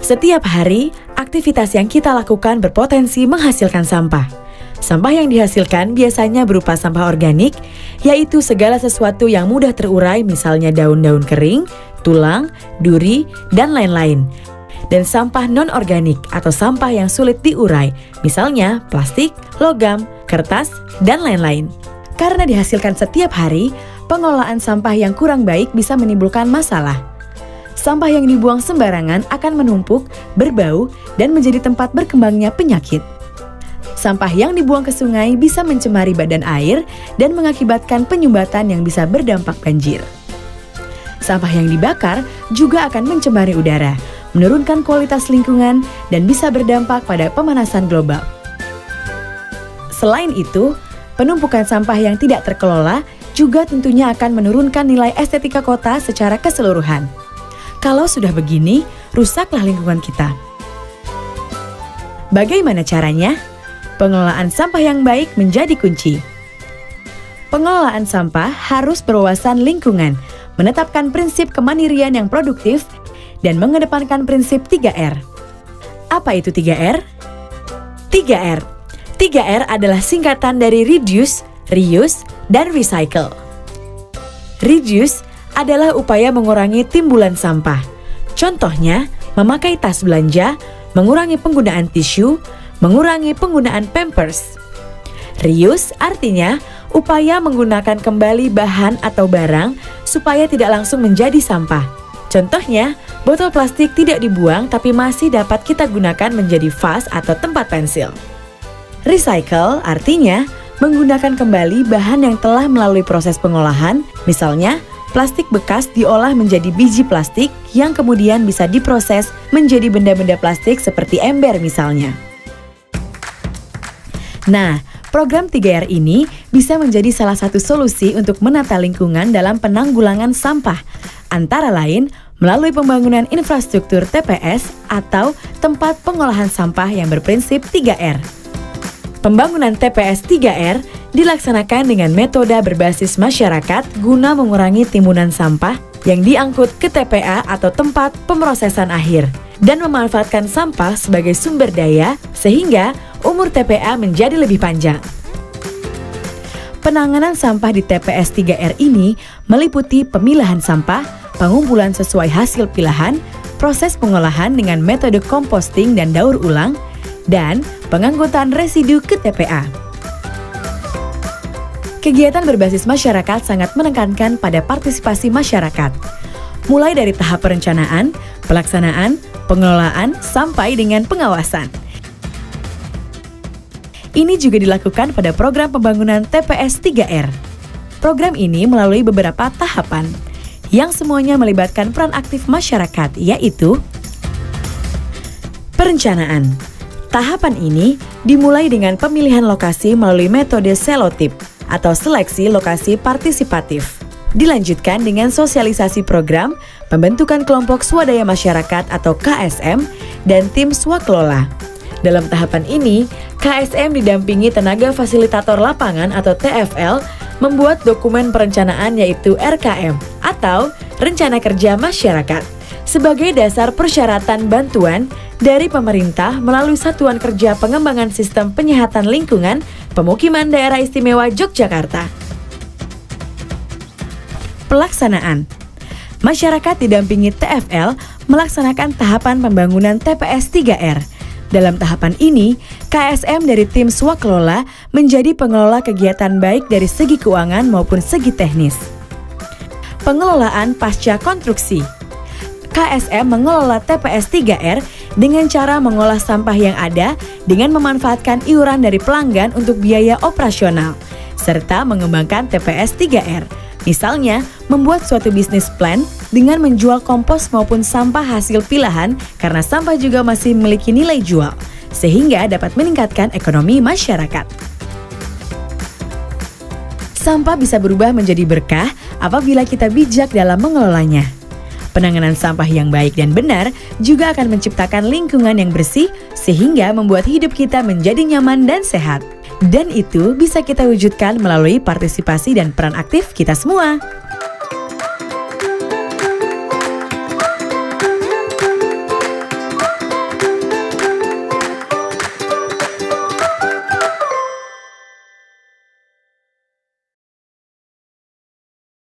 Setiap hari, aktivitas yang kita lakukan berpotensi menghasilkan sampah. Sampah yang dihasilkan biasanya berupa sampah organik, yaitu segala sesuatu yang mudah terurai, misalnya daun-daun kering, tulang, duri, dan lain-lain. Dan sampah non-organik atau sampah yang sulit diurai, misalnya plastik, logam, kertas, dan lain-lain. Karena dihasilkan setiap hari, pengelolaan sampah yang kurang baik bisa menimbulkan masalah. Sampah yang dibuang sembarangan akan menumpuk, berbau, dan menjadi tempat berkembangnya penyakit. Sampah yang dibuang ke sungai bisa mencemari badan air dan mengakibatkan penyumbatan yang bisa berdampak banjir. Sampah yang dibakar juga akan mencemari udara, menurunkan kualitas lingkungan, dan bisa berdampak pada pemanasan global. Selain itu, penumpukan sampah yang tidak terkelola juga tentunya akan menurunkan nilai estetika kota secara keseluruhan. Kalau sudah begini, rusaklah lingkungan kita. Bagaimana caranya? Pengelolaan sampah yang baik menjadi kunci. Pengelolaan sampah harus berwawasan lingkungan, menetapkan prinsip kemandirian yang produktif, dan mengedepankan prinsip 3R. Apa itu 3R? 3R. 3R adalah singkatan dari reduce, reuse, dan recycle. Reduce adalah upaya mengurangi timbulan sampah. Contohnya, memakai tas belanja, mengurangi penggunaan tisu, mengurangi penggunaan pampers. Reuse artinya upaya menggunakan kembali bahan atau barang supaya tidak langsung menjadi sampah. Contohnya, botol plastik tidak dibuang tapi masih dapat kita gunakan menjadi vas atau tempat pensil. Recycle artinya menggunakan kembali bahan yang telah melalui proses pengolahan, misalnya plastik bekas diolah menjadi biji plastik yang kemudian bisa diproses menjadi benda-benda plastik seperti ember misalnya. Nah, program 3R ini bisa menjadi salah satu solusi untuk menata lingkungan dalam penanggulangan sampah, antara lain melalui pembangunan infrastruktur TPS atau tempat pengolahan sampah yang berprinsip 3R. Pembangunan TPS 3R dilaksanakan dengan metode berbasis masyarakat guna mengurangi timbunan sampah yang diangkut ke TPA atau tempat pemrosesan akhir dan memanfaatkan sampah sebagai sumber daya sehingga umur TPA menjadi lebih panjang. Penanganan sampah di TPS 3R ini meliputi pemilahan sampah, pengumpulan sesuai hasil pilahan, proses pengolahan dengan metode composting dan daur ulang, dan pengangkutan residu ke TPA. Kegiatan berbasis masyarakat sangat menekankan pada partisipasi masyarakat, mulai dari tahap perencanaan, pelaksanaan, pengelolaan, sampai dengan pengawasan. Ini juga dilakukan pada program pembangunan TPS 3R. Program ini melalui beberapa tahapan, yang semuanya melibatkan peran aktif masyarakat, yaitu perencanaan. Tahapan ini dimulai dengan pemilihan lokasi melalui metode selotip atau seleksi lokasi partisipatif. Dilanjutkan dengan sosialisasi program, pembentukan kelompok swadaya masyarakat atau KSM, dan tim swakelola. Dalam tahapan ini, KSM didampingi tenaga fasilitator lapangan atau TFL membuat dokumen perencanaan yaitu RKM atau Rencana Kerja Masyarakat sebagai dasar persyaratan bantuan dari pemerintah melalui Satuan Kerja Pengembangan Sistem Penyihatan Lingkungan Pemukiman Daerah Istimewa Yogyakarta. Pelaksanaan. Masyarakat didampingi TFL melaksanakan tahapan pembangunan TPS 3R. Dalam tahapan ini, KSM dari tim swakelola menjadi pengelola kegiatan baik dari segi keuangan maupun segi teknis. Pengelolaan pasca konstruksi. KSM mengelola TPS 3R dengan cara mengolah sampah yang ada dengan memanfaatkan iuran dari pelanggan untuk biaya operasional, serta mengembangkan TPS 3R. Misalnya, membuat suatu bisnis plan dengan menjual kompos maupun sampah hasil pilahan karena sampah juga masih memiliki nilai jual, sehingga dapat meningkatkan ekonomi masyarakat. Sampah bisa berubah menjadi berkah apabila kita bijak dalam mengelolanya. Penanganan sampah yang baik dan benar juga akan menciptakan lingkungan yang bersih sehingga membuat hidup kita menjadi nyaman dan sehat. Dan itu bisa kita wujudkan melalui partisipasi dan peran aktif kita semua.